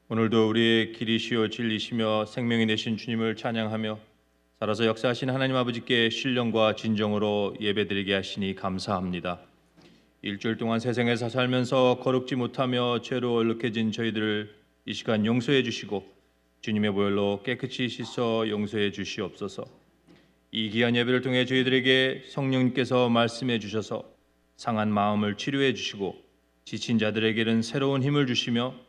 오늘도 우리의 길이시요 진리시며 생명이 되신 주님을 찬양하며 살아서 역사하신 하나님 아버지께 신령과 진정으로 예배드리게 하시니 감사합니다. 일주일 동안 세상에서 살면서 거룩지 못하며 죄로 얼룩해진 저희들을 이 시간 용서해 주시고 주님의 보혈로 깨끗이 씻어 용서해 주시옵소서. 이 귀한 예배를 통해 저희들에게 성령님께서 말씀해 주셔서 상한 마음을 치료해 주시고 지친 자들에게는 새로운 힘을 주시며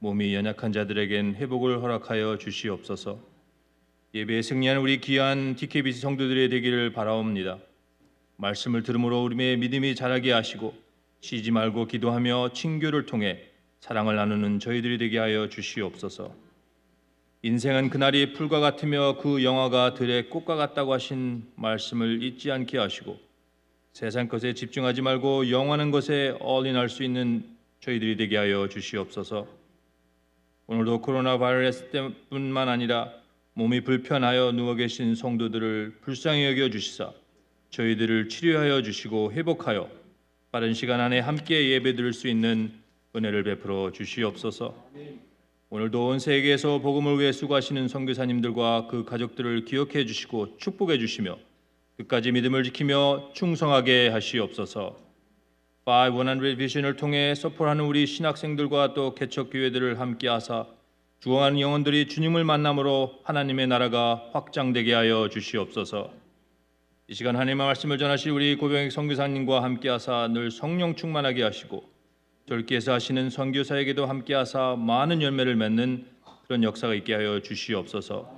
몸이 연약한 자들에겐 회복을 허락하여 주시옵소서. 예배에 승리하는 우리 귀한 DKBC 성도들의 되기를 바라옵니다. 말씀을 들음으로 우리의 믿음이 자라게 하시고 쉬지 말고 기도하며 친교를 통해 사랑을 나누는 저희들이 되게 하여 주시옵소서. 인생은 그날이 풀과 같으며 그 영화가 들의 꽃과 같다고 하신 말씀을 잊지 않게 하시고 세상 것에 집중하지 말고 영원한 것에 올인할 수 있는 저희들이 되게 하여 주시옵소서. 오늘도 코로나 바이러스 때뿐만 아니라 몸이 불편하여 누워 계신 성도들을 불쌍히 여겨 주시사 저희들을 치료하여 주시고 회복하여 빠른 시간 안에 함께 예배드릴 수 있는 은혜를 베풀어 주시옵소서. 오늘도 온 세계에서 복음을 위해 수고하시는 선교사님들과 그 가족들을 기억해 주시고 축복해 주시며 끝까지 믿음을 지키며 충성하게 하시옵소서. 500 비전을 통해 서포트하는 우리 신학생들과 또 개척교회들을 함께 하사 죽어가는 영혼들이 주님을 만남으로 하나님의 나라가 확장되게 하여 주시옵소서. 이 시간 하나님의 말씀을 전하실 우리 고병익 선교사님과 함께 하사 늘 성령 충만하게 하시고 절기에서 하시는 선교사에게도 함께 하사 많은 열매를 맺는 그런 역사가 있게 하여 주시옵소서.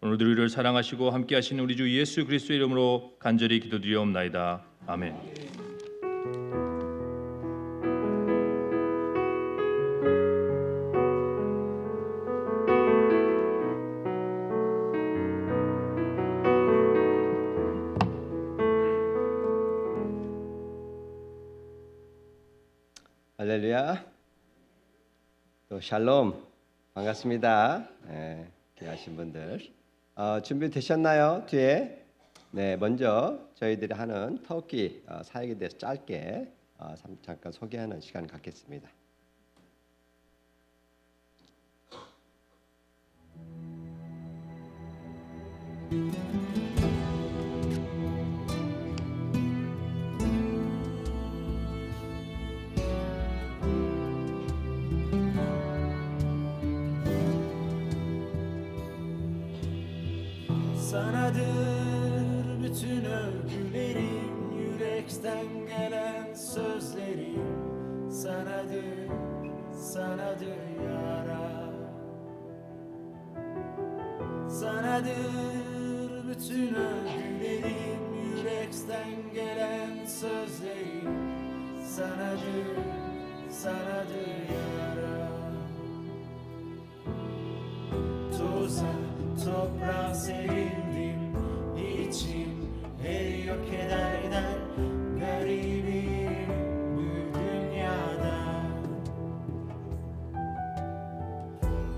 오늘도 우리를 사랑하시고 함께 하시는 우리 주 예수 그리스도의 이름으로 간절히 기도드리옵나이다. 아멘. 할렐루야. 또 샬롬. 반갑습니다. 귀하신 분들 준비되셨나요? 뒤에 먼저 저희들이 하는 터키 사역에 대해서 짧게 잠깐 소개하는 시간 갖겠습니다. Sanadır bütün övgülerim, yürekten gelen sözlerim. Sanadır, sanadır ya Rab. Sanadır bütün övgülerim, yürekten gelen sözlerim. Sanadır, sanadır ya Rab. Toza, toprağa serildim, içim her yok eder garibim bu dünyada.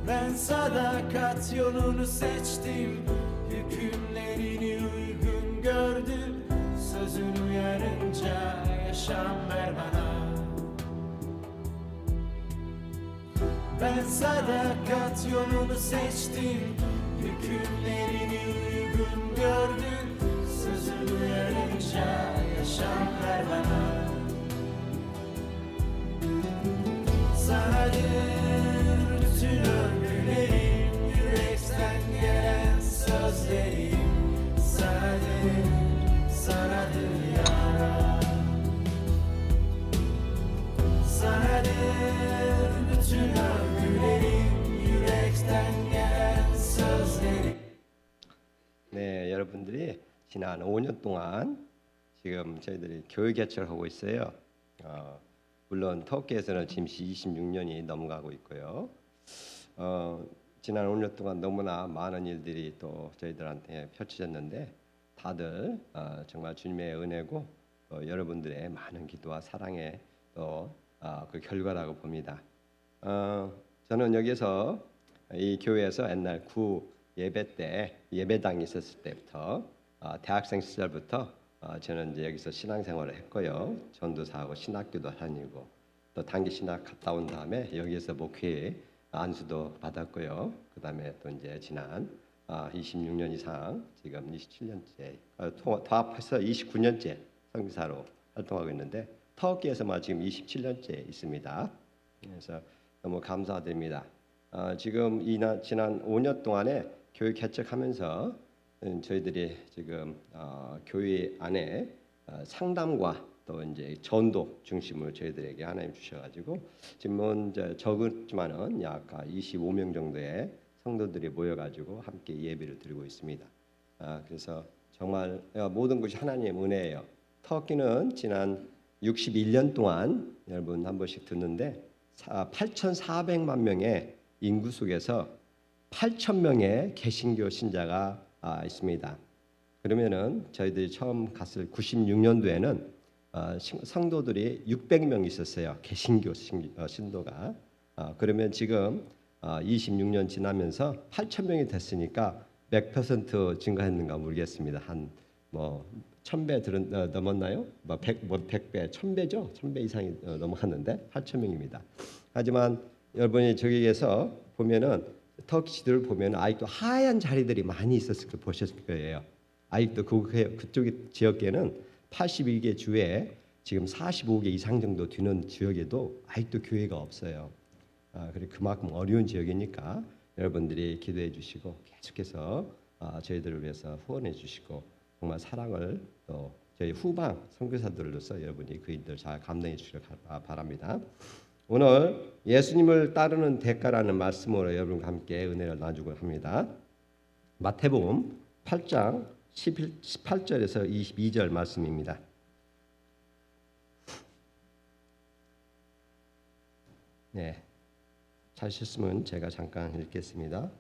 Ben sadakat yolunu seçtim, hükümlerini uygun gördüm. Sözünü uyarınca yaşam ver bana. Ben sadakat yolunu seçtim, hükümlerini uygun gördüm. Sözünü uyarınca yaşam ver bana. Sanadır bütün övgülerim, yürekten gelen sözlerim. Sanadır, sanadır ya Rab. Sanadır bütün övgülerim, yürekten gelen sözlerim. 여러분들이 지난 5년 동안 지금 저희들이 교회 개척을 하고 있어요. 물론 터키에서는 지금 26년이 넘어가고 있고요. 지난 5년 동안 너무나 많은 일들이 또 저희들한테 펼쳐졌는데 다들 정말 주님의 은혜고 여러분들의 많은 기도와 사랑의 또 그 결과라고 봅니다. 저는 여기서 이 교회에서 옛날 구 예배 때 예배당이 있었을 때부터 대학생 시절부터 저는 이제 여기서 신앙생활을 했고요. 전도사하고 신학교도 다니고 또 단기 신학 갔다 온 다음에 여기에서 목회 안수도 받았고요. 그다음에 또 이제 지난 26년 이상 지금 27년째 도합해서 29년째 선교사로 활동하고 있는데 터키에서만 지금 27년째 있습니다. 그래서 너무 감사드립니다. 지금 지난 5년 동안에 교회 개척하면서 저희들이 지금 교회 안에 상담과 또 이제 전도 중심으로 저희들에게 하나님 주셔가지고 지금은 이제 적었지만은 약 25명 정도의 성도들이 모여가지고 함께 예배를 드리고 있습니다. 그래서 정말 모든 것이 하나님의 은혜예요. 터키는 지난 61년 동안 여러분 한 번씩 듣는데 8,400만 명의 인구 속에서 8,000명의 개신교 신자가 있습니다. 그러면은 저희들이 처음 갔을 96년도에는 성도들이 600명 있었어요. 개신교 신도가. 그러면 지금 26년 지나면서 8,000명이 됐으니까 몇 % 증가했는가 모르겠습니다. 한 뭐 1,000배 넘었나요? 뭐 100배, 1,000배죠. 1,000배 이상이 넘어갔는데 8,000명입니다. 하지만 여러분이 저기에서 보면은 터키 지도를 보면 아직도 하얀 자리들이 많이 있었을 거 보셨을 거예요. 아직도 그쪽 지역에는 82개 주에 지금 45개 이상 정도 되는 지역에도 아직도 교회가 없어요. 그리고 그만큼 어려운 지역이니까 여러분들이 기도해 주시고 계속해서 저희들을 위해서 후원해 주시고 정말 사랑을 또 저희 후방 선교사들로서 여러분이 그 일들 잘 감당해 주시길 바랍니다. 오늘 예수님을 따르는 대가라는 말씀으로 여러분과 함께 은혜를 나누고 합니다. 마태복음 8장 18절에서 22절 말씀입니다. 네, 찾으셨으면 제가 잠깐 읽겠습니다.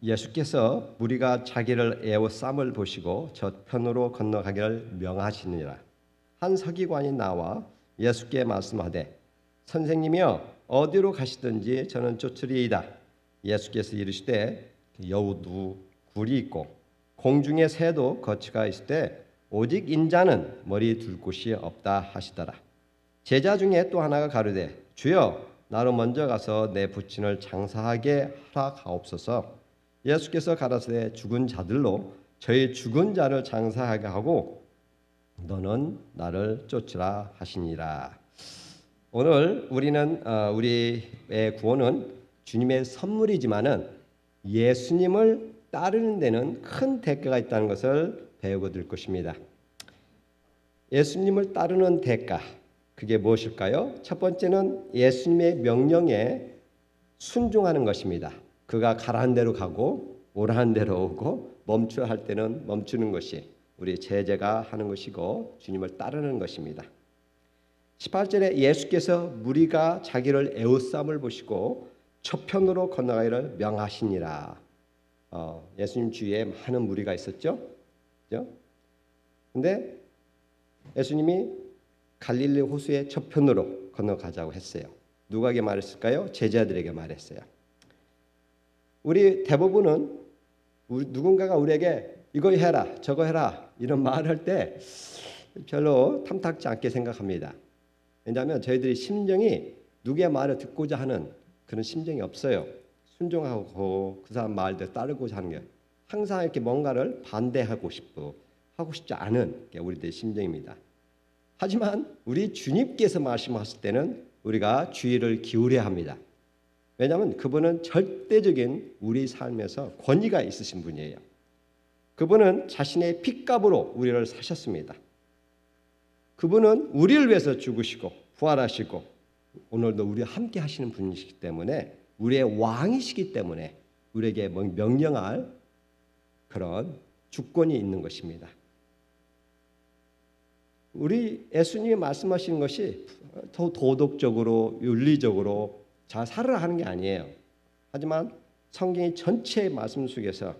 예수께서 무리가 자기를 에워싸임을 보시고 저편으로 건너가기를 명하시니라. 한 서기관이 나와 예수께 말씀하되 선생님이여 어디로 가시든지 저는 쫓으리이다. 예수께서 이르시되 여우도 굴이 있고 공중의 새도 거처가 있을 때 오직 인자는 머리 둘 곳이 없다 하시더라. 제자 중에 또 하나가 가로되 주여 나로 먼저 가서 내 부친을 장사하게 하라 하옵소서. 예수께서 가라사대 죽은 자들로 저희 죽은 자를 장사하게 하고 너는 나를 쫓으라 하시니라. 오늘 우리는 우리의 구원은 주님의 선물이지만은 예수님을 따르는 데는 큰 대가가 있다는 것을 배우고 들 것입니다. 예수님을 따르는 대가 그게 무엇일까요? 첫 번째는 예수님의 명령에 순종하는 것입니다. 그가 가라는 대로 가고 오라는 대로 오고 멈추라 할 때는 멈추는 것이 우리 제자가 하는 것이고 주님을 따르는 것입니다. 18절에 예수께서 무리가 자기를 에워싸임을 보시고 저편으로 건너가기를 명하시니라. 예수님 주위에 많은 무리가 있었죠. 그죠? 근데 예수님이 갈릴리 호수의 저편으로 건너가자고 했어요. 누구에게 말했을까요? 제자들에게 말했어요. 우리 대부분은 누군가가 우리에게 이거 해라 저거 해라 이런 말을 할 때 별로 탐탁지 않게 생각합니다. 왜냐하면 저희들이 심정이 누구의 말을 듣고자 하는 그런 심정이 없어요. 순종하고 그 사람 말대로 따르고자 하는 게 항상 이렇게 뭔가를 반대하고 하고 싶지 않은 게 우리들의 심정입니다. 하지만 우리 주님께서 말씀하실 때는 우리가 주의를 기울여야 합니다. 왜냐하면 그분은 절대적인 우리 삶에서 권위가 있으신 분이에요. 그분은 자신의 핏값으로 우리를 사셨습니다. 그분은 우리를 위해서 죽으시고 부활하시고 오늘도 우리와 함께 하시는 분이시기 때문에 우리의 왕이시기 때문에 우리에게 명령할 그런 주권이 있는 것입니다. 우리 예수님이 말씀하시는 것이 더 도덕적으로 윤리적으로 잘 살아라 하는 게 아니에요. 하지만 성경의 전체의 말씀 속에서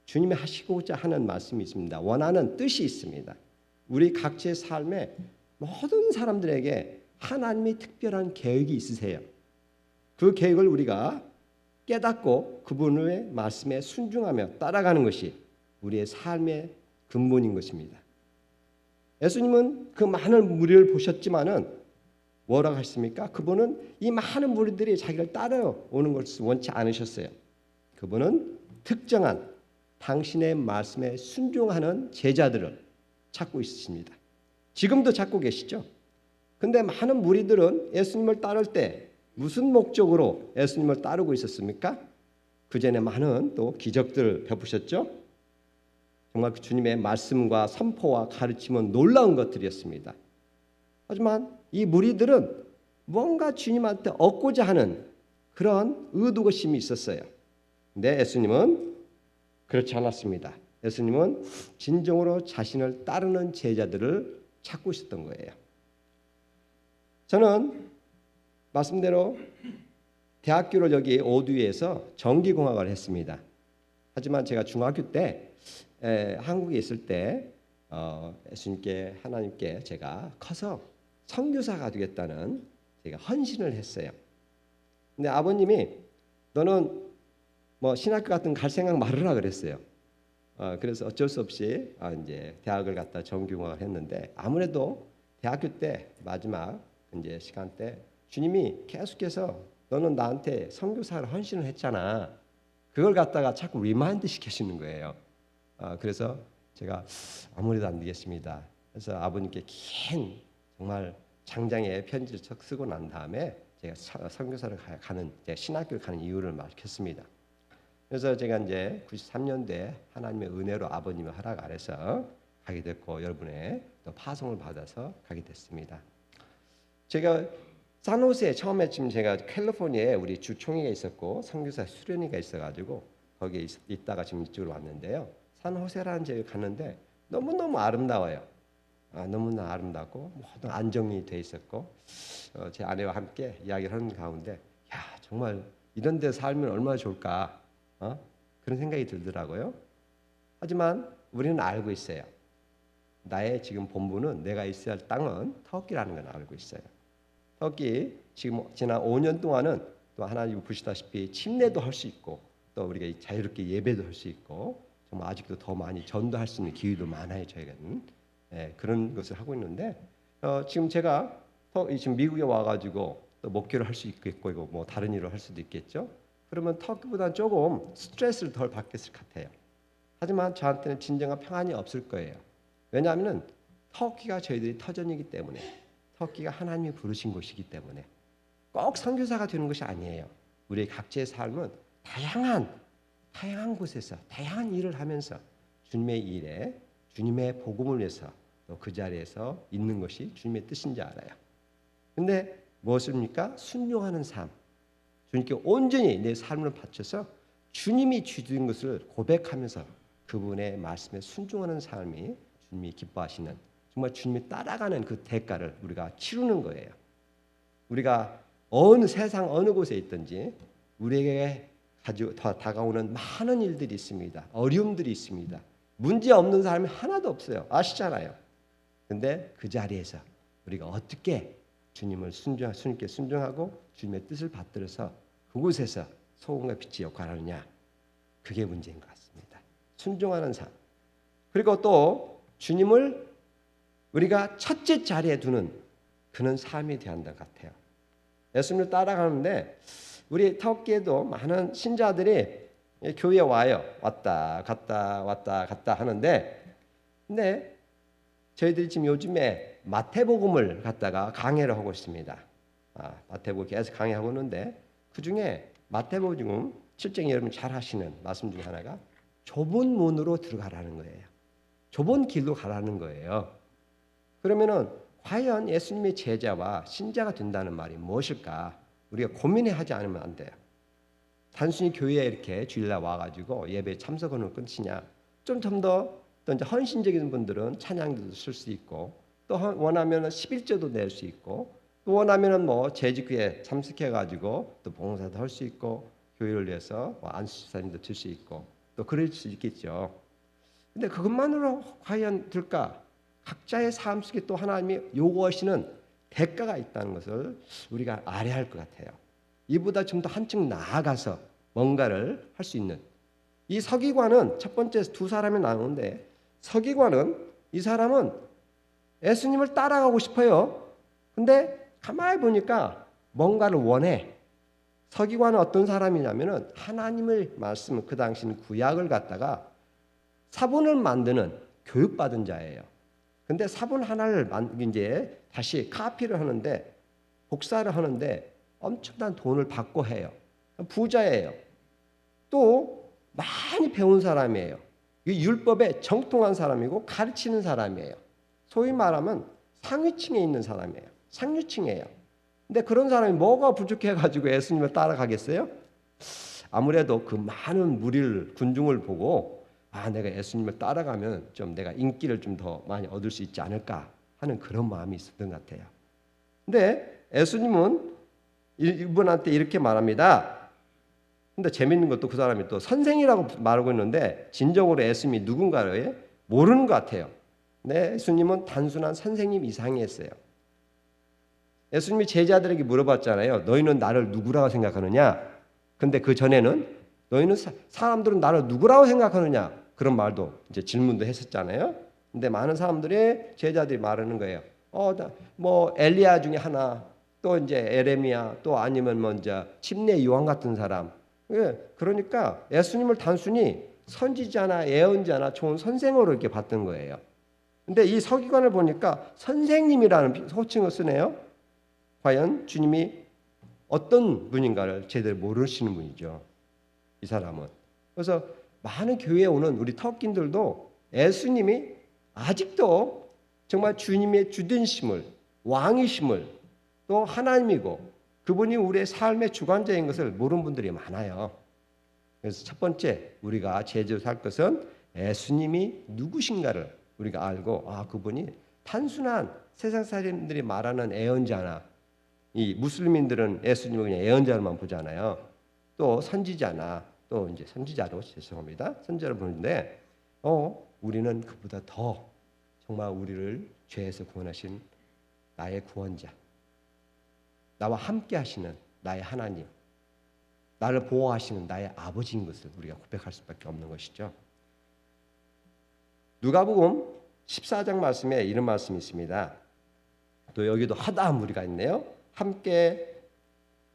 주님이 하시고자 하는 말씀이 있습니다. 원하는 뜻이 있습니다. 우리 각자의 삶에 모든 사람들에게 하나님이 특별한 계획이 있으세요. 그 계획을 우리가 깨닫고 그분의 말씀에 순종하며 따라가는 것이 우리의 삶의 근본인 것입니다. 예수님은 그 많은 무리를 보셨지만은 뭐라고 했습니까? 그분은 이 많은 무리들이 자기를 따라오는 것을 원치 않으셨어요. 그분은 특정한 당신의 말씀에 순종하는 제자들을 찾고 있으십니다. 지금도 찾고 계시죠? 근데 많은 무리들은 예수님을 따를 때 무슨 목적으로 예수님을 따르고 있었습니까? 그 전에 많은 또 기적들을 베푸셨죠? 정말 그 주님의 말씀과 선포와 가르침은 놀라운 것들이었습니다. 하지만 이 무리들은 뭔가 주님한테 얻고자 하는 그런 의도심이 있었어요. 근데 예수님은 그렇지 않았습니다. 예수님은 진정으로 자신을 따르는 제자들을 찾고 있었던 거예요. 저는 말씀대로 대학교를 여기 오두에서 전기공학을 했습니다. 하지만 제가 중학교 때 한국에 있을 때 예수님께 하나님께 제가 커서 선교사가 되겠다는 제가 헌신을 했어요. 근데 아버님이 너는 뭐 신학교 같은 갈 생각 말으라 그랬어요. 그래서 어쩔 수 없이 이제 대학을 갔다 전기공학을 했는데 아무래도 대학교 때 마지막 이제 시간 때 주님이 계속해서 너는 나한테 선교사를 헌신을 했잖아. 그걸 갖다가 자꾸 리마인드 시키시는 거예요. 그래서 제가 아무래도 안 되겠습니다. 그래서 아버님께 긴 정말 장장의 편지를 쓰고 난 다음에 제가 선교사를 가는 신학교를 가는 이유를 밝혔습니다. 그래서 제가 이제 93년도에 하나님의 은혜로 아버님의 허락 아래서 가게 됐고 여러분의 또 파송을 받아서 가게 됐습니다. 제가 산호세 처음에 지금 제가 캘리포니아에 우리 주총회가 있었고 선교사 수련회가 있어가지고 거기에 있다가 지금 이쪽으로 왔는데요. 산호세라는 지역에 갔는데 너무너무 아름다워요. 너무나 아름답고 모든 안정이 돼 있었고 제 아내와 함께 이야기를 하는 가운데 야 정말 이런 데 살면 얼마나 좋을까 그런 생각이 들더라고요. 하지만 우리는 알고 있어요. 나의 지금 본부는 내가 있어야 할 땅은 터키라는 걸 알고 있어요. 터키 지금 지난 5년 동안은 또 하나님 보시다시피 침례도 할 수 있고 또 우리가 자유롭게 예배도 할 수 있고 정말 아직도 더 많이 전도할 수 있는 기회도 많아요. 저희는 그런 것을 하고 있는데 지금 제가 지금 미국에 와가지고 또 목회를 할 수 있겠고 이거 뭐 다른 일을 할 수도 있겠죠. 그러면 터키보다 조금 스트레스를 덜 받겠을 것 같아요. 하지만 저한테는 진정한 평안이 없을 거예요. 왜냐하면 터키가 저희들이 터전이기 때문에 터키가 하나님이 부르신 곳이기 때문에 꼭 선교사가 되는 것이 아니에요. 우리의 각자의 삶은 다양한 곳에서 다양한 일을 하면서 주님의 일에 주님의 복음을 위해서 또 그 자리에서 있는 것이 주님의 뜻인지 알아요. 근데 무엇입니까? 순종하는 삶. 주님께 온전히 내 삶을 바쳐서 주님이 주신 것을 고백하면서 그분의 말씀에 순종하는 삶이 주님이 기뻐하시는 정말 주님이 따라가는 그 대가를 우리가 치르는 거예요. 우리가 세상 어느 곳에 있든지 우리에게 다가오는 많은 일들이 있습니다. 어려움들이 있습니다. 문제 없는 사람이 하나도 없어요. 아시잖아요. 근데 그 자리에서 우리가 어떻게 주님께 순종하고 주님의 뜻을 받들어서 그곳에서 소금과 빛의 역할을 하느냐. 그게 문제인 것 같습니다. 순종하는 삶. 그리고 또 주님을 우리가 첫째 자리에 두는 그런 삶이 되어야 한다 같아요. 예수님을 따라가는데 우리 터키에도 많은 신자들이 교회에 와요. 왔다 갔다 하는데 근데 저희들이 지금 요즘에 마태복음을 갖다가 강해를 하고 있습니다. 마태복음 계속 강해하고 있는데 그중에 마태복음 7장에 여러분 잘 하시는 말씀 중에 하나가 좁은 문으로 들어가라는 거예요. 좁은 길로 가라는 거예요. 그러면은 과연 예수님의 제자와 신자가 된다는 말이 무엇일까? 우리가 고민해 하지 않으면 안 돼요. 단순히 교회에 이렇게 주일날 와가지고 예배에 참석하는 끝이냐? 좀 더 또 이제 헌신적인 분들은 찬양도 쓸 수 있고 또 원하면은 11조도 낼 수 있고 또 원하면은 뭐 재직회에 참석해가지고 또 봉사도 할 수 있고 교회를 위해서 안수사님도 들 수 있고 또 그럴 수 있겠죠. 근데 그것만으로 과연 될까? 각자의 삶 속에 또 하나님이 요구하시는 대가가 있다는 것을 우리가 알아야 할 것 같아요. 이보다 좀 더 한층 나아가서 뭔가를 할 수 있는 이 서기관은 첫 번째 두 사람이 나오는데 서기관은 이 사람은 예수님을 따라가고 싶어요. 근데 가만히 보니까 뭔가를 원해. 서기관은 어떤 사람이냐면은 하나님의 말씀, 그 당시는 구약을 갖다가 사본을 만드는 교육받은 자예요. 근데 사본 하나를 이제 다시 카피를 하는데 복사를 하는데 엄청난 돈을 받고 해요. 부자예요. 또 많이 배운 사람이에요. 율법에 정통한 사람이고 가르치는 사람이에요. 소위 말하면 상위층에 있는 사람이에요. 상류층이에요. 근데 그런 사람이 뭐가 부족해가지고 예수님을 따라가겠어요? 아무래도 그 많은 무리를 군중을 보고 내가 예수님을 따라가면 좀 내가 인기를 좀 더 많이 얻을 수 있지 않을까 하는 그런 마음이 있었던 것 같아요. 근데 예수님은 이분한테 이렇게 말합니다. 근데 재밌는 것도 그 사람이 또 선생이라고 말하고 있는데 진정으로 예수님이 누군가를 모르는 것 같아요. 근데 예수님은 단순한 선생님 이상이었어요. 예수님이 제자들에게 물어봤잖아요. 너희는 나를 누구라고 생각하느냐? 근데 그 전에는 너희는 사람들은 나를 누구라고 생각하느냐? 그런 말도 이제 질문도 했었잖아요. 근데 많은 사람들이 제자들이 말하는 거예요. 뭐 엘리야 중에 하나, 또 이제 에레미야, 또 아니면 먼저 침례 요한 같은 사람. 그러니까 예수님을 단순히 선지자나 예언자나 좋은 선생으로 이렇게 봤던 거예요. 근데 이 서기관을 보니까 선생님이라는 호칭을 쓰네요. 과연 주님이 어떤 분인가를 제대로 모르시는 분이죠. 이 사람은. 그래서 많은 교회에 오는 우리 터키인들도 예수님이 아직도 정말 주님의 주든심을, 왕이심을, 또 하나님이고 그분이 우리의 삶의 주관자인 것을 모르는 분들이 많아요. 그래서 첫 번째 우리가 제대로 살 것은 예수님이 누구신가를 우리가 알고 그분이 단순한 세상 사람들이 말하는 애언자나 이 무슬림인들은 예수님을 그냥 예언자로만 보잖아요. 또 선지자나 또 이제 선지자로 죄송합니다. 선지자로 보는데 우리는 그보다 더 정말 우리를 죄에서 구원하신 나의 구원자, 나와 함께 하시는 나의 하나님, 나를 보호하시는 나의 아버지인 것을 우리가 고백할 수밖에 없는 것이죠. 누가복음 14장 말씀에 이런 말씀이 있습니다. 또 여기도 하다 무리가 있네요. 함께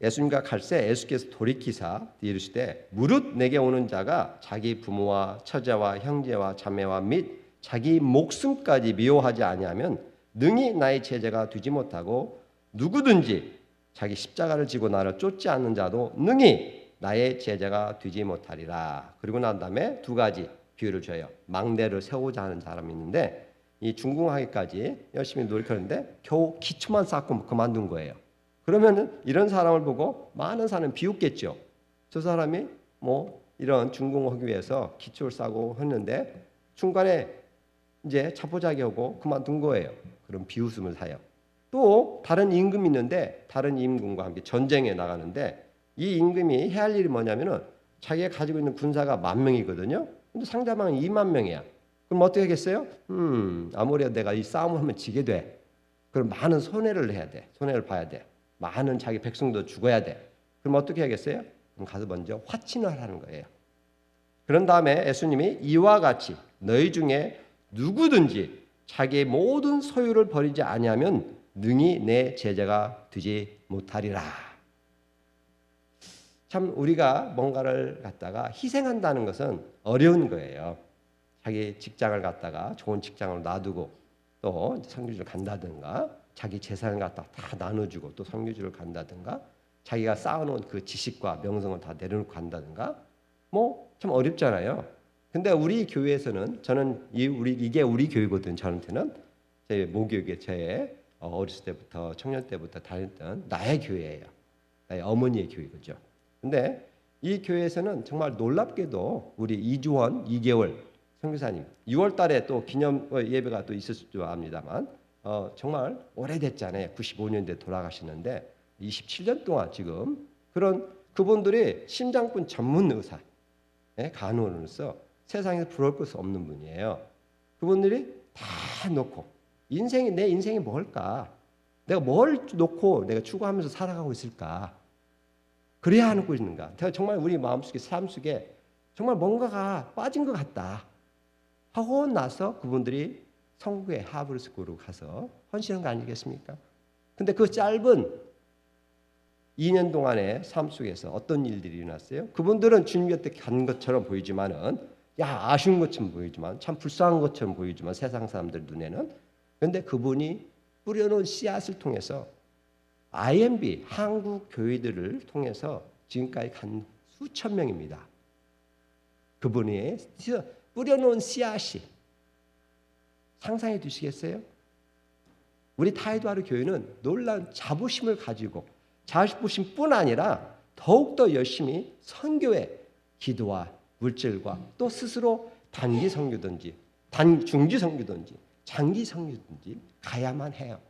예수님과 갈새 예수께서 돌이키사 이르시되 무릇 내게 오는 자가 자기 부모와 처자와 형제와 자매와 및 자기 목숨까지 미워하지 아니하면 능히 나의 제자가 되지 못하고 누구든지 자기 십자가를 지고 나를 쫓지 않는 자도 능히 나의 제자가 되지 못하리라. 그리고 난 다음에 두 가지 비유를 줘요. 망대를 세우자 하는 사람이 있는데 이 중궁하기까지 열심히 노력하는데 겨우 기초만 쌓고 그만둔 거예요. 그러면은 이런 사람을 보고 많은 사람은 비웃겠죠. 저 사람이 뭐 이런 중궁하기 위해서 기초를 쌓고 했는데 중간에 이제 자포자기하고 그만둔 거예요. 그럼 비웃음을 사요. 또 다른 임금이 있는데 다른 임금과 함께 전쟁에 나가는데 이 임금이 해야 할 일이 뭐냐면은 자기가 가지고 있는 군사가 10,000명이거든요. 근데 상대방은 20,000명이야. 그럼 어떻게 하겠어요? 아무래도 내가 이 싸움을 하면 지게 돼. 그럼 많은 손해를 해야 돼. 손해를 봐야 돼. 많은 자기 백성도 죽어야 돼. 그럼 어떻게 하겠어요? 그럼 가서 먼저 화친을 하는 거예요. 그런 다음에 예수님이 이와 같이 너희 중에 누구든지 자기의 모든 소유를 버리지 아니하면 능히 내 제자가 되지 못하리라. 참 우리가 뭔가를 갖다가 희생한다는 것은 어려운 거예요. 자기 직장을 갖다가 좋은 직장을 놔두고 또 선교지를 간다든가 자기 재산을 갖다 다 나눠주고 또 선교지를 간다든가 자기가 쌓아놓은 그 지식과 명성을 다 내려놓고 간다든가 뭐 참 어렵잖아요. 근데 우리 교회에서는 저는 이게 우리 교회거든. 저한테는 제 모교육에 제 어렸을 때부터 청년 때부터 다녔던 나의 교회예요. 나의 어머니의 교회죠. 근데 이 교회에서는 정말 놀랍게도 우리 이주원 2개월 선교사님 6월 달에 또 기념 예배가 또 있을 줄 압니다만 정말 오래됐잖아요. 95년대 돌아가시는데 27년 동안 지금 그분들이 심장분 전문 의사, 간호로서 세상에서 부러울 것이 없는 분이에요. 그분들이 다 놓고 내 인생이 뭘까? 내가 뭘 놓고 내가 추구하면서 살아가고 있을까? 그래야 하고 있는가? 정말 우리 마음속에 삶 속에 정말 뭔가가 빠진 것 같다 하고 나서 그분들이 성국의 하버스쿨로 가서 헌신한 거 아니겠습니까? 근데 그 짧은 2년 동안의 삶 속에서 어떤 일들이 일어났어요? 그분들은 주님 곁에 간 것처럼 보이지만은 아쉬운 것처럼 보이지만 참 불쌍한 것처럼 보이지만 세상 사람들 눈에는 그런데 그분이 뿌려놓은 씨앗을 통해서 IMB 한국 교회들을 통해서 지금까지 간 수천 명입니다. 그분이 뿌려놓은 씨앗이 상상해 주시겠어요? 우리 타이도하루 교회는 놀라운 자부심을 가지고 자부심뿐 아니라 더욱더 열심히 선교에 기도와 물질과 또 스스로 단기 선교든지 중지 선교든지 장기 선교든지 가야만 해요.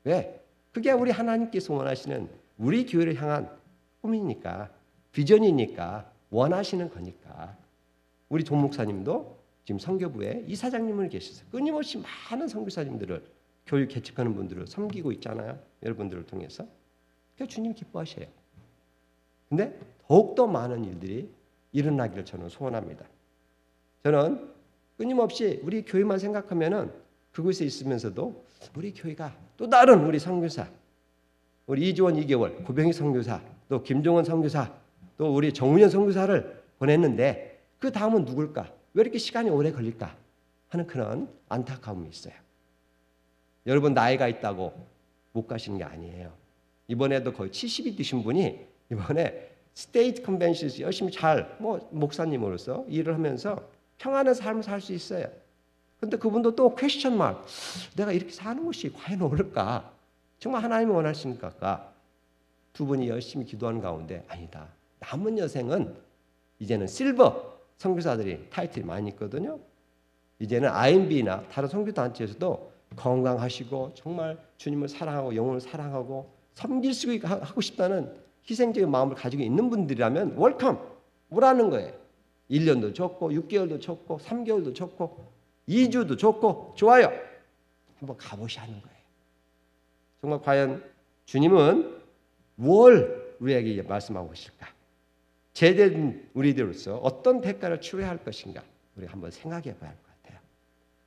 왜? 그게 우리 하나님께서 원하시는 우리 교회를 향한 꿈이니까 비전이니까 원하시는 거니까. 우리 조 목사님도 지금 선교부에 이사장님을 계셔서 끊임없이 많은 선교사님들을 교육 개척하는 분들을 섬기고 있잖아요. 여러분들을 통해서. 그러니까 주님 기뻐하셔요. 근데 더욱더 많은 일들이 일어나기를 저는 소원합니다. 저는 끊임없이 우리 교회만 생각하면은 그곳에 있으면서도 우리 교회가 또 다른 우리 선교사, 우리 이주원 2개월, 고병희 선교사, 또 김종원 선교사, 또 우리 정운현 선교사를 보냈는데 그 다음은 누굴까? 왜 이렇게 시간이 오래 걸릴까? 하는 그런 안타까움이 있어요. 여러분 나이가 있다고 못 가시는 게 아니에요. 이번에도 거의 70이 되신 분이 이번에 스테이트 컨벤션에서 열심히 잘 목사님으로서 일을 하면서 평안한 삶을 살 수 있어요. 근데 그분도 또 퀘스천 마크, 내가 이렇게 사는 것이 과연 옳을까? 정말 하나님이 원하시는 걸까? 두 분이 열심히 기도하는 가운데 아니다. 남은 여생은 이제는 실버 선교사들이 타이틀이 많이 있거든요. 이제는 IMB나 다른 선교단체에서도 건강하시고 정말 주님을 사랑하고 영혼을 사랑하고 섬길 수 하고 싶다는 희생적인 마음을 가지고 있는 분들이라면 웰컴 오라는 거예요. 1년도 좋고 6개월도 좋고 3개월도 좋고 2주도 좋고 좋아요. 한번 가보시라는 거예요. 정말 과연 주님은 뭘 우리에게 말씀하고 계실까? 제된 우리들로서 어떤 대가를 치러야 할 것인가? 우리 한번 생각해 봐야 할 것 같아요.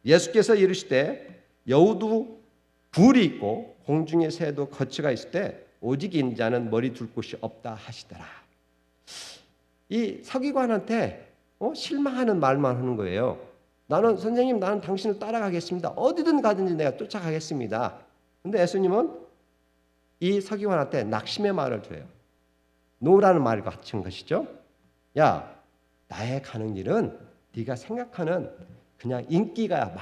예수께서 이르시되 여우도 굴이 있고 공중의 새도 거처가 있을 때 오직 인자는 머리 둘 곳이 없다 하시더라. 이 서기관한테 실망하는 말만 하는 거예요. 선생님 나는 당신을 따라가겠습니다. 어디든 가든지 내가 쫓아가겠습니다. 근데 예수님은 이 서기관한테 낙심의 말을 줘요. 노라는 말을 갖춘 것이죠. 야, 나의 가는 길은 네가 생각하는 그냥 인기가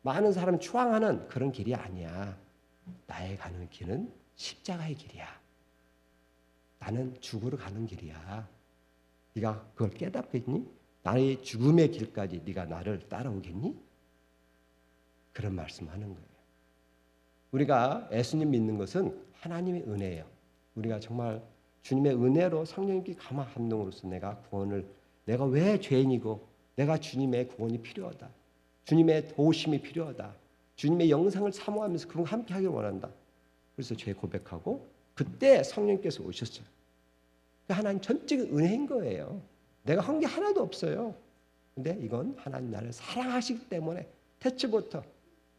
많은 사람 추앙하는 그런 길이 아니야. 나의 가는 길은 십자가의 길이야. 나는 죽으러 가는 길이야. 네가 그걸 깨닫겠니? 나의 죽음의 길까지 네가 나를 따라오겠니? 그런 말씀하는 거예요. 우리가 예수님 믿는 것은 하나님의 은혜예요. 우리가 정말 주님의 은혜로 성령님께 감화 감동으로서 내가 왜 죄인이고 내가 주님의 구원이 필요하다. 주님의 도우심이 필요하다. 주님의 영상을 사모하면서 그런 거 함께 하길 원한다. 그래서 죄 고백하고 그때 성령께서 오셨어요. 하나님 전적인 은혜인 거예요. 내가 한 게 하나도 없어요. 근데 이건 하나님 나를 사랑하시기 때문에 태초부터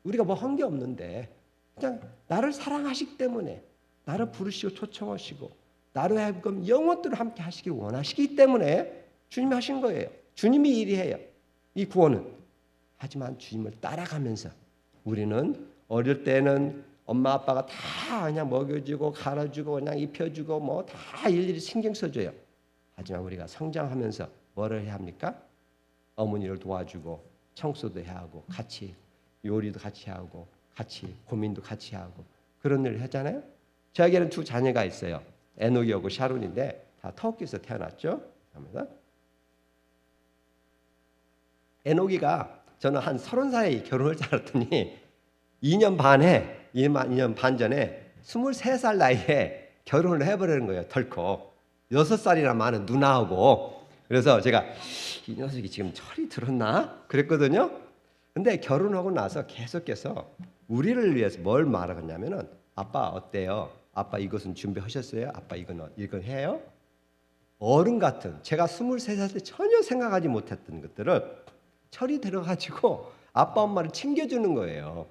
우리가 뭐 한 게 없는데 그냥 나를 사랑하시기 때문에 나를 부르시고 초청하시고 나로 하여금 영원토록 함께 하시길 원하시기 때문에 주님이 하신 거예요. 주님이 일이해요. 이 구원은. 하지만 주님을 따라가면서 우리는 어릴 때는 엄마 아빠가 다 그냥 먹여주고 갈아주고 그냥 입혀주고 뭐 다 일일이 신경 써줘요. 하지만 우리가 성장하면서 뭐를 해야 합니까? 어머니를 도와주고 청소도 해야 하고 같이 요리도 같이 하고 같이 고민도 같이 하고 그런 일을 하잖아요. 저에게는 두 자녀가 있어요. 에녹이하고 샤론인데 다 터키에서 태어났죠. 에녹이가 저는 한 30살에 결혼을 잘했더니 2년 반 전에 23살 나이에 결혼을 해버리는 거예요. 덜컥 6살이나 많은 누나하고. 그래서 제가 이 녀석이 지금 철이 들었나 그랬거든요. 근데 결혼하고 나서 계속해서 우리를 위해서 뭘 말하냐면은 아빠 어때요? 아빠 이것은 준비하셨어요? 아빠 이건 해요? 어른 같은 제가 23살 때 전혀 생각하지 못했던 것들을 철이 들어가지고 아빠 엄마를 챙겨주는 거예요.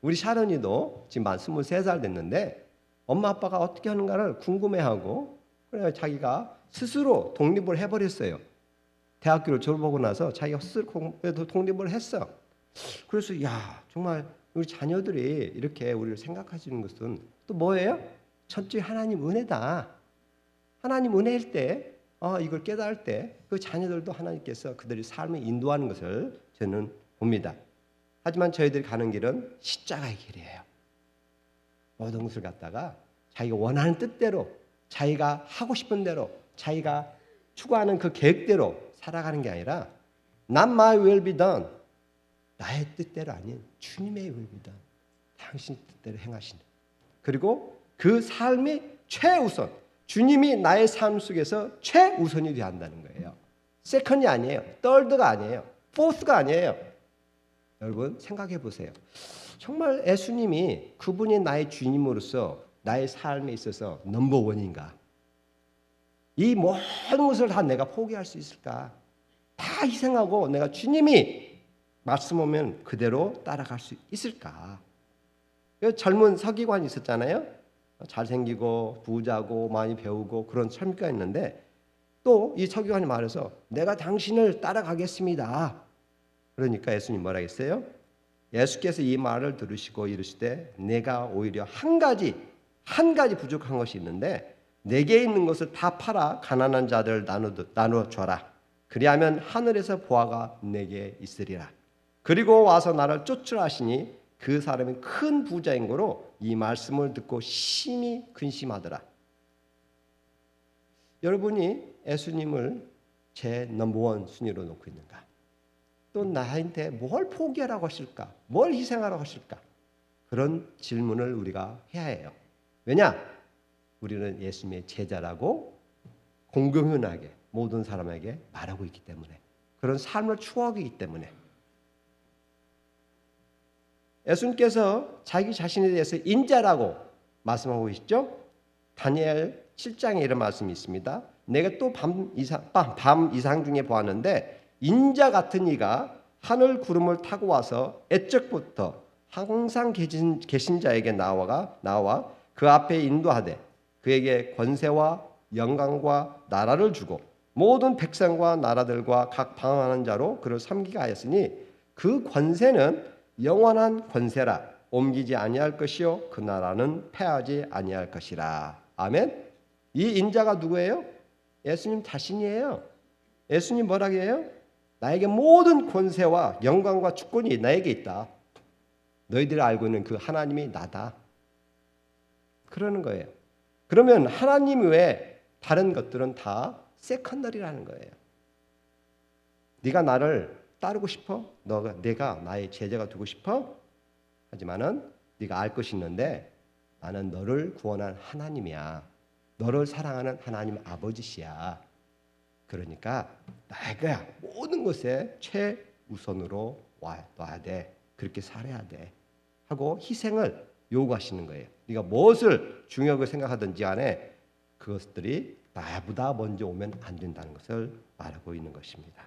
우리 샤론이도 지금 만 23살 됐는데 엄마 아빠가 어떻게 하는가를 궁금해하고 그래 자기가 스스로 독립을 해버렸어요. 대학교를 졸업하고 나서 자기가 스스로 독립을 했어. 그래서 야 정말 우리 자녀들이 이렇게 우리를 생각하시는 것은 또 뭐예요? 첫째 하나님 은혜다. 하나님 은혜일 때 이걸 깨달을 때 그 자녀들도 하나님께서 그들의 삶을 인도하는 것을 저는 봅니다. 하지만 저희들이 가는 길은 십자가의 길이에요. 모든 것을 갖다가 자기가 원하는 뜻대로 자기가 하고 싶은 대로 자기가 추구하는 그 계획대로 살아가는 게 아니라 Not my will be done. 나의 뜻대로 아닌 주님의 will be done. 당신 뜻대로 행하신다. 그리고 그 삶이 최우선. 주님이 나의 삶 속에서 최우선이 되어야 한다는 거예요. 세컨이 아니에요. thir드가 아니에요. fourth가 아니에요. 여러분 생각해 보세요. 정말 예수님이 그분이 나의 주님으로서 나의 삶에 있어서 넘버 원인가? 이 모든 것을 다 내가 포기할 수 있을까? 다 희생하고 내가 주님이 말씀 오면 그대로 따라갈 수 있을까? 젊은 서기관이 있었잖아요. 잘생기고 부자고 많이 배우고 그런 설교가 있는데 또 이 서기관이 말해서 내가 당신을 따라가겠습니다. 그러니까 예수님 뭐라 했어요? 예수께서 이 말을 들으시고 이르시되 내가 오히려 한 가지 부족한 것이 있는데 내게 있는 것을 다 팔아 가난한 자들 나누어 줘라. 그리하면 하늘에서 보화가 내게 있으리라. 그리고 와서 나를 쫓으라 하시니 그 사람이 큰 부자인 거로 이 말씀을 듣고 심히 근심하더라. 여러분이 예수님을 제 넘버원 순위로 놓고 있는가? 또 나한테 뭘 포기하라고 하실까? 뭘 희생하라고 하실까? 그런 질문을 우리가 해야 해요. 왜냐? 우리는 예수님의 제자라고 공공연하게 모든 사람에게 말하고 있기 때문에 그런 삶을 추구하고 있기 때문에 예수님께서 자기 자신에 대해서 인자라고 말씀하고 계시죠? 다니엘 7장에 이런 말씀이 있습니다. 내가 또 밤 이상 중에 보았는데 인자 같은 이가 하늘 구름을 타고 와서 애적부터 항상 계신 자에게 나와 그 앞에 인도하되 그에게 권세와 영광과 나라를 주고 모든 백성과 나라들과 각 방황하는 자로 그를 섬기게 하였으니 그 권세는 영원한 권세라 옮기지 아니할 것이요 그 나라는 패하지 아니할 것이라. 아멘. 이 인자가 누구예요? 예수님 자신이에요. 예수님 뭐라고 해요? 나에게 모든 권세와 영광과 주권이 나에게 있다. 너희들이 알고 있는 그 하나님이 나다. 그러는 거예요. 그러면 하나님 외에 다른 것들은 다 세컨더리라는 거예요. 네가 나를 따르고 싶어? 내가 나의 제자가 되고 싶어? 하지만은 네가 알 것이 있는데 나는 너를 구원한 하나님이야. 너를 사랑하는 하나님 아버지시야. 그러니까 내가 모든 것에 최우선으로 놔야 돼. 그렇게 살아야 돼. 하고 희생을 요구하시는 거예요. 네가 무엇을 중요하게 생각하든지 간에 그것들이 나보다 먼저 오면 안 된다는 것을 말하고 있는 것입니다.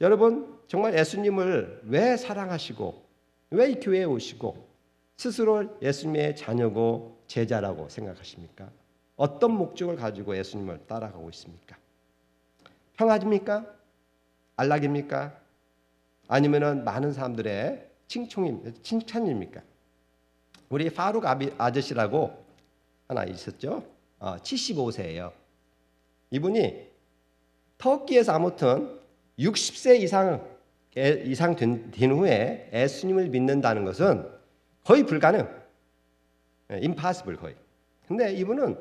여러분 정말 예수님을 왜 사랑하시고 왜 이 교회에 오시고 스스로 예수님의 자녀고 제자라고 생각하십니까? 어떤 목적을 가지고 예수님을 따라가고 있습니까? 평화입니까? 안락입니까? 아니면은 많은 사람들의 칭찬입니까? 우리 파룩 아저씨라고 하나 있었죠. 75세예요. 이분이 터키에서 아무튼 60세 이상 된 후에 예수님을 믿는다는 것은 거의 불가능. impossible 거의. 근데 이분은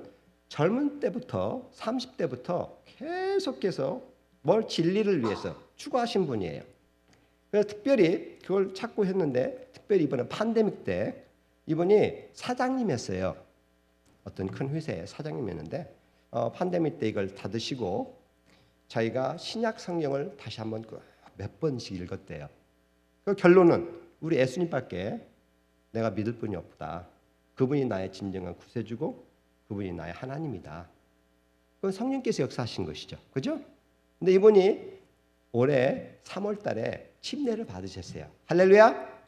젊은 때부터 30대부터 계속해서 뭘 진리를 위해서 추구하신 분이에요. 그래서 특별히 그걸 찾고 했는데 특별히 이번에 팬데믹 때 이분이 사장님이었어요. 어떤 큰 회사의 사장님이었는데 팬데믹 때 이걸 닫으시고 자기가 신약 성경을 다시 한번 몇 번씩 읽었대요. 그 결론은 우리 예수님밖에 내가 믿을 분이 없다. 그분이 나의 진정한 구세주고 그분이 나의 하나님이다. 그건 성령께서 역사하신 것이죠. 그죠? 근데 이분이 올해 3월 달에 침례를 받으셨어요. 할렐루야!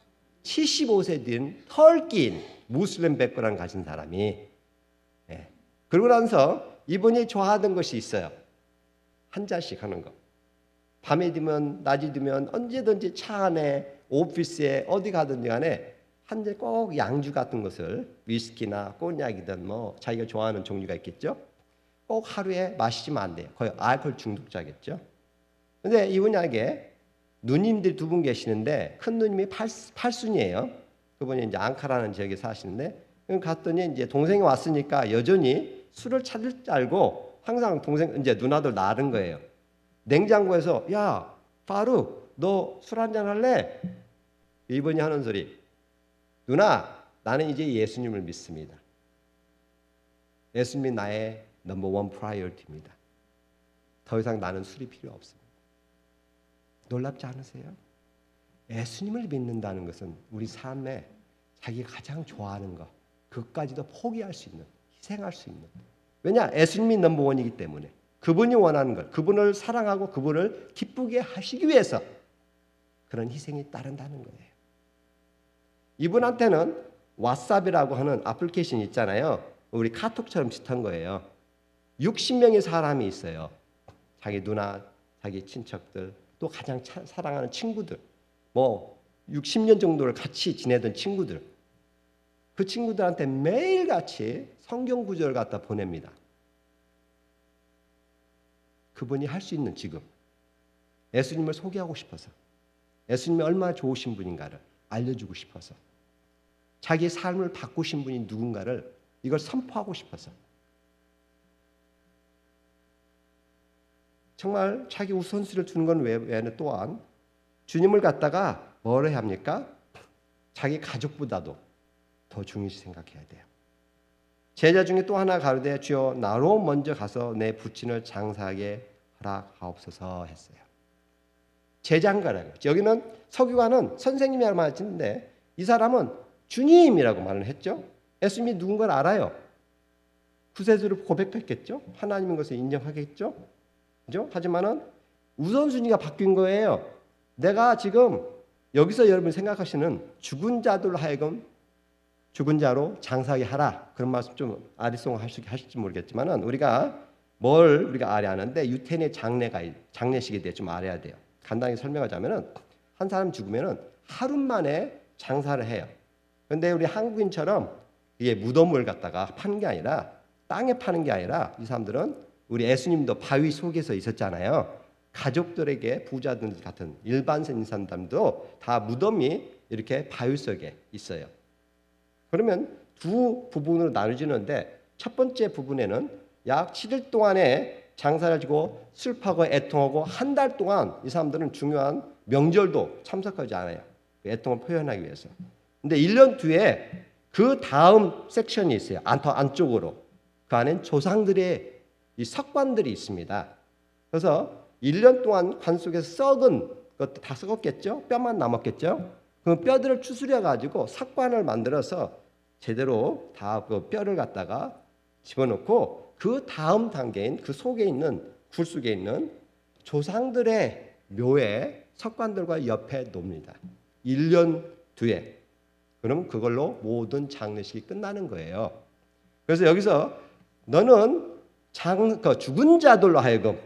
75세 된 터키인 무슬림 백그라운드 가진 사람이 그러고 나서 이분이 좋아하던 것이 있어요. 한 잔씩 하는 거. 밤에 되면 낮이 되면 언제든지 차 안에 오피스에 어디 가든지 간에 한 잔 꼭 양주 같은 것을 위스키나 꼬냑이든 뭐 자기가 좋아하는 종류가 있겠죠. 꼭 하루에 마시면 안 돼요. 거의 알코올 중독자겠죠. 근데 이분에게 누님들 두 분 계시는데 큰 누님이 팔순이에요. 그분이 이제 앙카라는 지역에 사시는데 갔더니 이제 동생이 왔으니까 여전히 술을 찾을 줄 알고 항상 동생 이제 누나들 나른 거예요. 냉장고에서 야 파룩 너 술 한잔 할래? 이분이 하는 소리 누나 나는 이제 예수님을 믿습니다. 예수님이 나의 넘버원 프라이어티입니다. 더 이상 나는 술이 필요 없습니다. 놀랍지 않으세요? 예수님을 믿는다는 것은 우리 삶에 자기가 가장 좋아하는 것 그것까지도 포기할 수 있는 희생할 수 있는 왜냐? 예수님이 넘버원이기 때문에 그분이 원하는 것 그분을 사랑하고 그분을 기쁘게 하시기 위해서 그런 희생이 따른다는 거예요. 이분한테는 왓삽이라고 하는 애플리케이션이 있잖아요. 우리 카톡처럼 비슷한 거예요. 60명의 사람이 있어요. 자기 누나, 자기 친척들, 또 가장 사랑하는 친구들, 뭐 60년 정도를 같이 지내던 친구들, 그 친구들한테 매일같이 성경 구절을 갖다 보냅니다. 그분이 할 수 있는 지금 예수님을 소개하고 싶어서 예수님이 얼마나 좋으신 분인가를 알려주고 싶어서 자기의 삶을 바꾸신 분이 누군가를 이걸 선포하고 싶어서 정말 자기 우선순위를 두는 건 외에는 또한 주님을 갖다가 뭐를 해야 합니까? 자기 가족보다도 더 중요시 생각해야 돼요. 제자 중에 또 하나 가로되 주여 나로 먼저 가서 내 부친을 장사하게 허락하옵소서 했어요. 제자인가라고. 여기는 서기관은 선생님이라고 말했는데 이 사람은 주님이라고 말을 했죠. 예수님이 누군가를 알아요. 구세주를 고백했겠죠. 하나님인 것을 인정하겠죠. 그죠? 하지만은 우선순위가 바뀐 거예요. 내가 지금 여기서 여러분이 생각하시는 죽은 자들로 하여금 죽은 자로 장사하게 하라. 그런 말씀 좀 아리송하실지 모르겠지만은 우리가 알아야 하는데 유태인의 장례식에 대해 좀 알아야 돼요. 간단히 설명하자면은 한 사람 죽으면은 하루 만에 장사를 해요. 그런데 우리 한국인처럼 이게 무덤을 갖다가 파는 게 아니라 땅에 파는 게 아니라 이 사람들은 우리 예수님도 바위 속에서 있었잖아요. 가족들에게 부자들 같은 일반인 사람들도 다 무덤이 이렇게 바위 속에 있어요. 그러면 두 부분으로 나눠지는데 첫 번째 부분에는 약 7일 동안의 장사를 지고 슬퍼하고 애통하고 한 달 동안 이 사람들은 중요한 명절도 참석하지 않아요. 애통을 표현하기 위해서. 근데 1년 뒤에 그 다음 섹션이 있어요. 더 안쪽으로. 그 안엔 조상들의 이 석관들이 있습니다. 그래서 1년 동안 관 속에서 썩은 것도 다 썩었겠죠? 뼈만 남았겠죠? 그 뼈들을 추스려 가지고 석관을 만들어서 제대로 다 그 뼈를 갖다가 집어넣고 그 다음 단계인 그 속에 있는 굴 속에 있는 조상들의 묘에 석관들과 옆에 놓습니다. 1년 뒤에. 그럼 그걸로 모든 장례식이 끝나는 거예요. 그래서 여기서 너는 죽은 자들로 하여금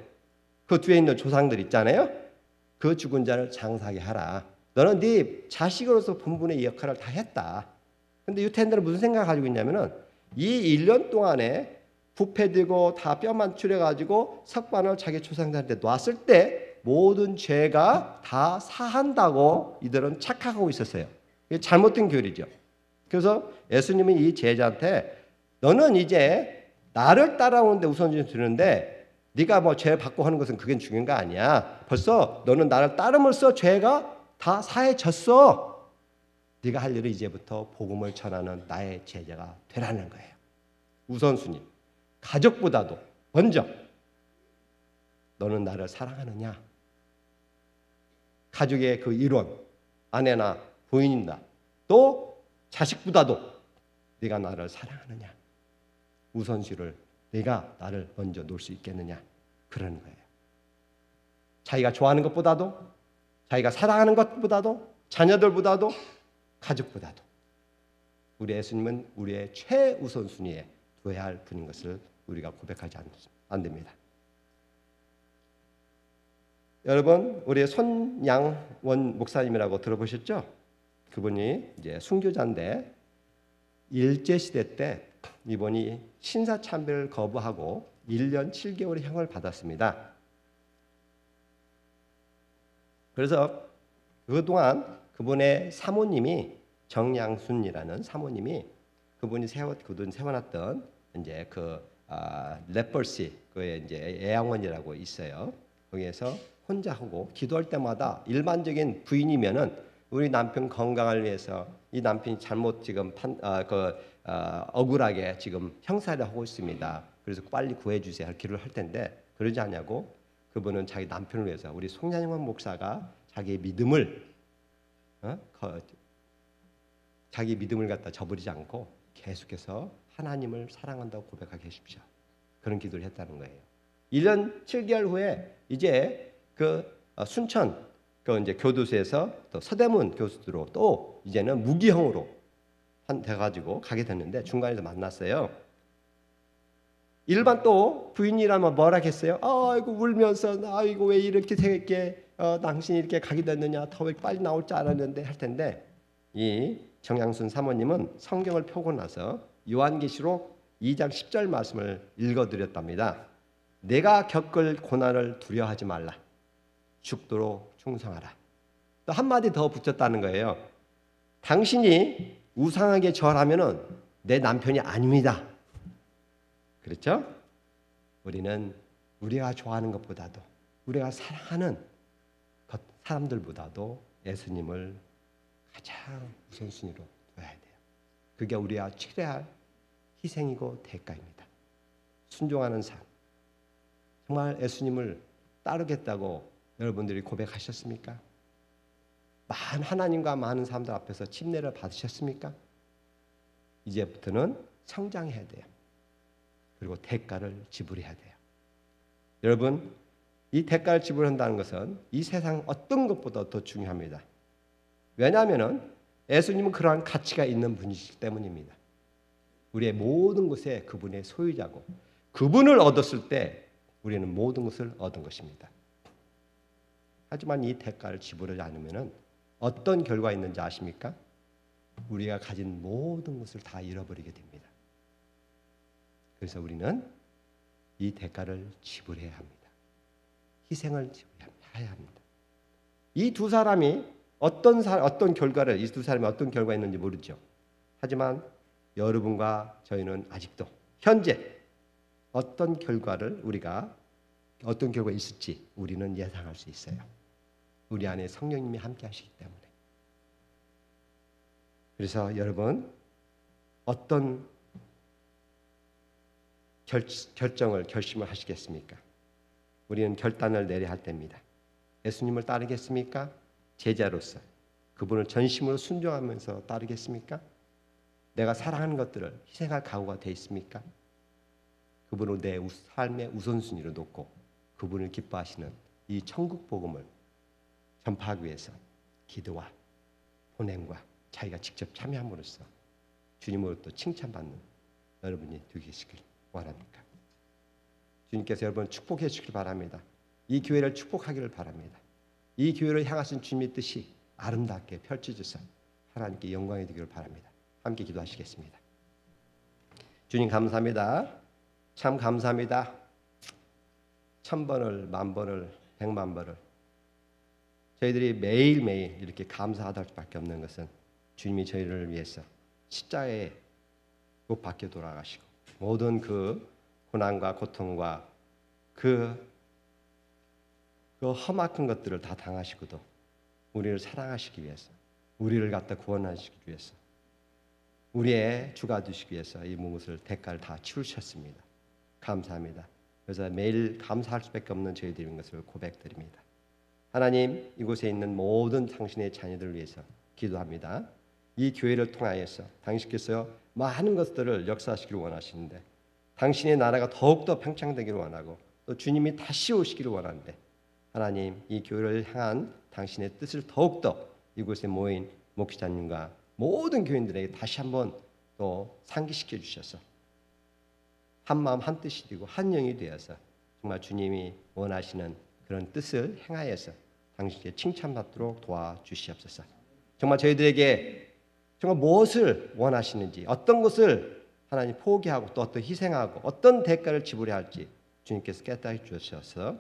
그 뒤에 있는 조상들 있잖아요. 그 죽은 자를 장사하게 하라. 너는 네 자식으로서 본분의 역할을 다 했다. 근데 유태인들은 무슨 생각을 가지고 있냐면은 이 1년 동안에 부패되고 다 뼈만 추려가지고 석관을 자기 조상들한테 놨을 때 모든 죄가 다 사한다고 이들은 착각하고 있었어요. 이게 잘못된 교리죠. 그래서 예수님은 이 제자한테 너는 이제 나를 따라오는데 우선순위 두는데 네가 뭐 죄 받고 하는 것은 그게 중요한 거 아니야. 벌써 너는 나를 따름으로써 죄가 다 사해졌어. 네가 할 일은 이제부터 복음을 전하는 나의 제자가 되라는 거예요. 우선순위. 가족보다도 먼저 너는 나를 사랑하느냐? 가족의 그 일원, 아내나 부인이나 또 자식보다도 네가 나를 사랑하느냐? 우선순위를 네가 나를 먼저 놓을 수 있겠느냐? 그러는 거예요. 자기가 좋아하는 것보다도 자기가 사랑하는 것보다도 자녀들보다도 가족보다도 우리 예수님은 우리의 최우선순위에 둬야 할 분인 것을 우리가 고백하지 안 됩니다. 여러분, 우리 손양원 목사님이라고 들어보셨죠? 그분이 이제 순교자인데 일제 시대 때 이분이 신사참배를 거부하고 1년 7개월의 형을 받았습니다. 그래서 그동안 그분의 사모님이 정양순이라는 사모님이 그분이 세워놨던 이제 레퍼시 그의 이제 애양원이라고 있어요. 거기에서 혼자 하고 기도할 때마다 일반적인 부인이면은 우리 남편 건강을 위해서 이 남편이 잘못 지금 억울하게 지금 형사를 하고 있습니다. 그래서 빨리 구해주세요. 기도를 할 텐데 그러지 않냐고 그분은 자기 남편을 위해서 우리 송양원 목사가 자기의 믿음을 갖다 저버리지 않고 계속해서 하나님을 사랑한다고 고백하게 해주십시오. 그런 기도를 했다는 거예요. 1년 7개월 후에 이제 순천 이제 교도소에서 또 서대문 교수로 또 이제는 무기형으로 돼가지고 가게 됐는데 중간에서 만났어요. 일반 또 부인이라면 뭐라 했어요? 아이고 울면서 아이고 왜 이렇게 당신이 이렇게 가게 됐느냐 더 빨리 나올 줄 알았는데 할 텐데 이 정양순 사모님은 성경을 펴고 나서 요한계시록 2장 10절 말씀을 읽어드렸답니다. 내가 겪을 고난을 두려워하지 말라. 죽도록 충성하라. 또 한마디 더 붙였다는 거예요. 당신이 우상에게 절하면은 내 남편이 아닙니다. 그렇죠? 우리는 우리가 좋아하는 것보다도 우리가 사랑하는 사람들보다도 예수님을 가장 우선순위로 둬야 돼요. 그게 우리가 치러야 할 희생이고 대가입니다. 순종하는 삶. 정말 예수님을 따르겠다고 여러분들이 고백하셨습니까? 하나님과 많은 사람들 앞에서 침례를 받으셨습니까? 이제부터는 성장해야 돼요. 그리고 대가를 지불해야 돼요. 여러분, 이 대가를 지불한다는 것은 이 세상 어떤 것보다 더 중요합니다. 왜냐하면 예수님은 그러한 가치가 있는 분이시기 때문입니다. 우리의 모든 것에 그분의 소유자고 그분을 얻었을 때 우리는 모든 것을 얻은 것입니다. 하지만 이 대가를 지불하지 않으면 어떤 결과가 있는지 아십니까? 우리가 가진 모든 것을 다 잃어버리게 됩니다. 그래서 우리는 이 대가를 지불해야 합니다. 희생을 지불해야 합니다. 이 두 사람이 어떤 결과를 이 두 사람이 어떤 결과가 있는지 모르죠. 하지만 여러분과 저희는 아직도 현재 어떤 결과가 있을지 우리는 예상할 수 있어요. 우리 안에 성령님이 함께 하시기 때문에. 그래서 여러분 어떤 결심을 하시겠습니까? 우리는 결단을 내려야 할 때입니다. 예수님을 따르겠습니까? 제자로서 그분을 전심으로 순종하면서 따르겠습니까? 내가 사랑하는 것들을 희생할 각오가 돼 있습니까? 그분을 내 삶의 우선순위로 놓고 그분을 기뻐하시는 이 천국 복음을 전파하기 위해서 기도와 헌행과 자기가 직접 참여함으로써 주님으로부터 칭찬받는 여러분이 되시길 원합니까? 주님께서 여러분을 축복해 주시길 바랍니다. 이 교회를 축복하기를 바랍니다. 이 교회를 향하신 주님의 뜻이 아름답게 펼쳐져서 하나님께 영광이 되기를 바랍니다. 함께 기도하시겠습니다. 주님 감사합니다. 참 감사합니다. 1000번을 10,000번을 1,000,000번을 저희들이 매일매일 이렇게 감사하다 할 수밖에 없는 것은 주님이 저희를 위해서 십자가에 못 박혀 돌아가시고 모든 그 고난과 고통과 그 험악한 것들을 다 당하시고도 우리를 사랑하시기 위해서 우리를 갖다 구원하시기 위해서 우리의 주가 되시기 위해서 이 무엇을 대가를 다 치르셨습니다. 감사합니다. 그래서 매일 감사할 수밖에 없는 저희들인 것을 고백드립니다. 하나님 이곳에 있는 모든 당신의 자녀들을 위해서 기도합니다. 이 교회를 통하여서 당신께서 많은 것들을 역사하시기를 원하시는데 당신의 나라가 더욱더 팽창되기를 원하고 또 주님이 다시 오시기를 원하는데 하나님 이 교회를 향한 당신의 뜻을 더욱더 이곳에 모인 목사님과 모든 교인들에게 다시 한번 또 상기시켜 주셔서 한 마음 한 뜻이 되고 한 영이 되어서 정말 주님이 원하시는 그런 뜻을 행하여서 당신께 칭찬받도록 도와주시옵소서. 정말 저희들에게 정말 무엇을 원하시는지, 어떤 것을 하나님 포기하고 또 어떤 희생하고 어떤 대가를 지불해야 할지 주님께서 깨닫게 주셔서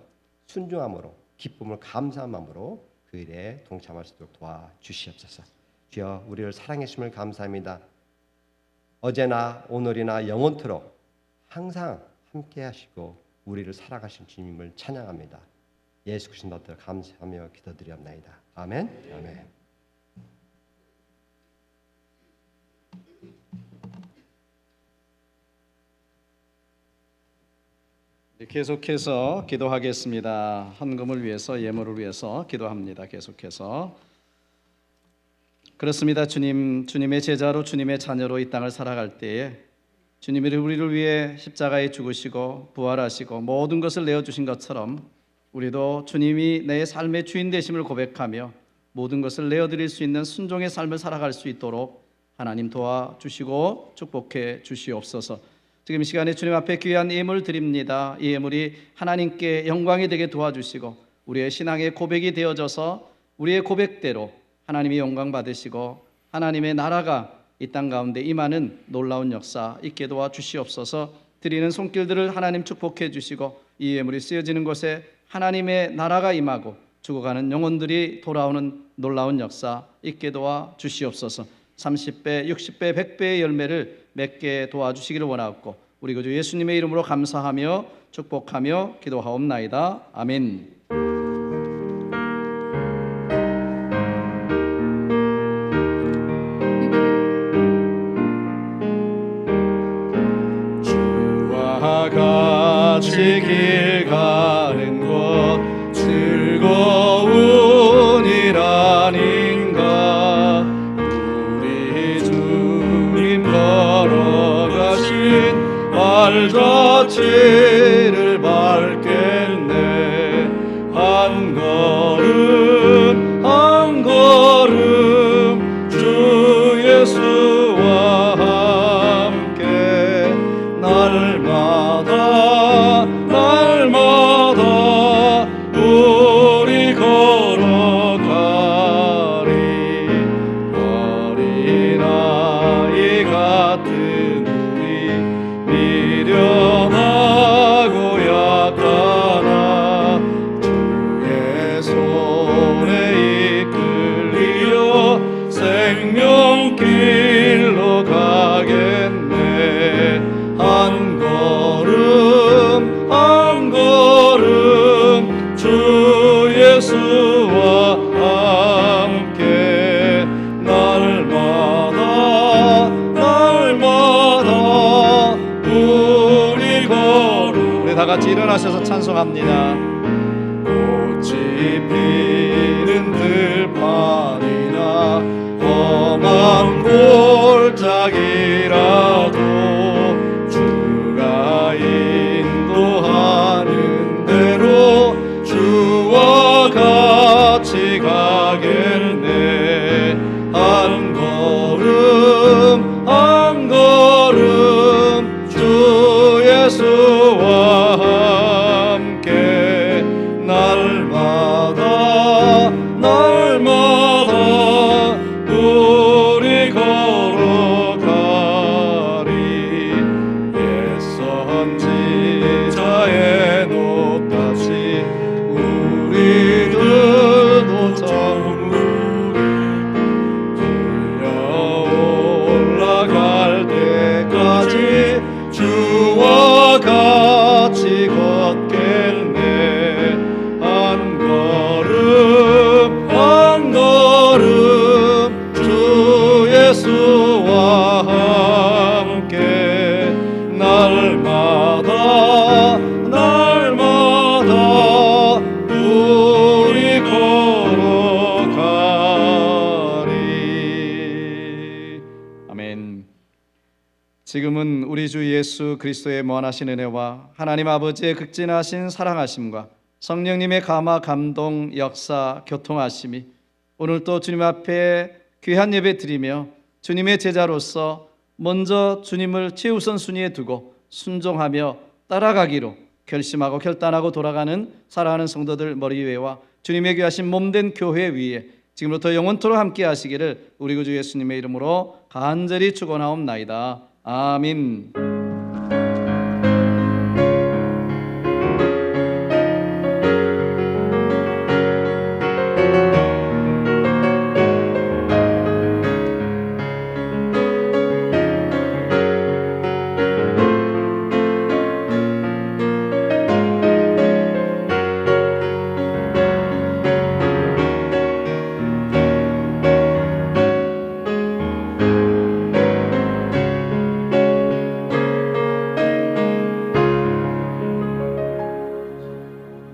순종함으로 기쁨을 감사한 마음으로 그 일에 동참할 수 있도록 도와주시옵소서. 주여, 우리를 사랑해 주심을 감사합니다. 어제나 오늘이나 영원토록 항상 함께 하시고 우리를 사랑하신 주님을 찬양합니다. 예수 그리스도 받들어 감사하며 기도드리옵나이다. 아멘. 아멘. 계속해서 기도하겠습니다. 헌금을 위해서, 예물을 위해서 기도합니다. 계속해서. 그렇습니다. 주님, 주님의 제자로, 주님의 자녀로 이 땅을 살아갈 때에 주님이 우리를 위해 십자가에 죽으시고 부활하시고 모든 것을 내어주신 것처럼 우리도 주님이 내 삶의 주인 되심을 고백하며 모든 것을 내어드릴 수 있는 순종의 삶을 살아갈 수 있도록 하나님 도와주시고 축복해 주시옵소서. 지금 이 시간에 주님 앞에 귀한 예물 드립니다. 이 예물이 하나님께 영광이 되게 도와주시고 우리의 신앙의 고백이 되어져서 우리의 고백대로 하나님이 영광 받으시고 하나님의 나라가 이 땅 가운데 임하는 놀라운 역사 있게 도와주시옵소서. 드리는 손길들을 하나님 축복해 주시고 이 예물이 쓰여지는 곳에 하나님의 나라가 임하고 죽어가는 영혼들이 돌아오는 놀라운 역사 있게 도와주시옵소서. 30배, 60배, 100배의 열매를 맺게 도와주시기를 원하옵고 우리 구주 예수님의 이름으로 감사하며 축복하며 기도하옵나이다. 아멘. 주와 같이 길 가는 것 즐거운 일 아닌가. 우리 주님 걸어가신 발자취를 밟겠네. 한 걸음 한 걸음 주 예수와 함께 날마다 날마다 우리 걸어가리. 어린아이 같은 우리 미련하고 약하나 주의 손에 이끌리어 생명길로 가겠네. 한 걸음 한 걸음 주 예수와 함께 날마다 날마다 우리 걸음. 우리 다 같이 일어나셔서 찬송합니다. 꽃이 피는 들판이나 험한 골짜기라도 주가 인도하는 대로 주와 같이 가겠네. 한 걸음 한 걸음 주 예수와 함께 날마다 날마다 우리 걸어가리. 옛 선지자의 노같이 우리들도 천국에 들려 올라갈 때까지 주와 같이 걷겠네. 한 걸음 한 걸음 주 예수와 함께 날마다 날마다 우리 걸어가리. 아멘. 지금은 우리 주 예수 그리스도의 무한하신 은혜와 하나님 아버지의 극진하신 사랑하심과 성령님의 감화 감동 역사 교통하심이 오늘 또 주님 앞에 귀한 예배 드리며 주님의 제자로서 먼저 주님을 최우선 순위에 두고 순종하며 따라가기로 결심하고 결단하고 돌아가는 사랑하는 성도들 머리 위에와 주님의 귀하신 몸된 교회 위에 지금부터 영원토록 함께 하시기를 우리 구주 예수님의 이름으로 간절히 축원하옵나이다. 아멘.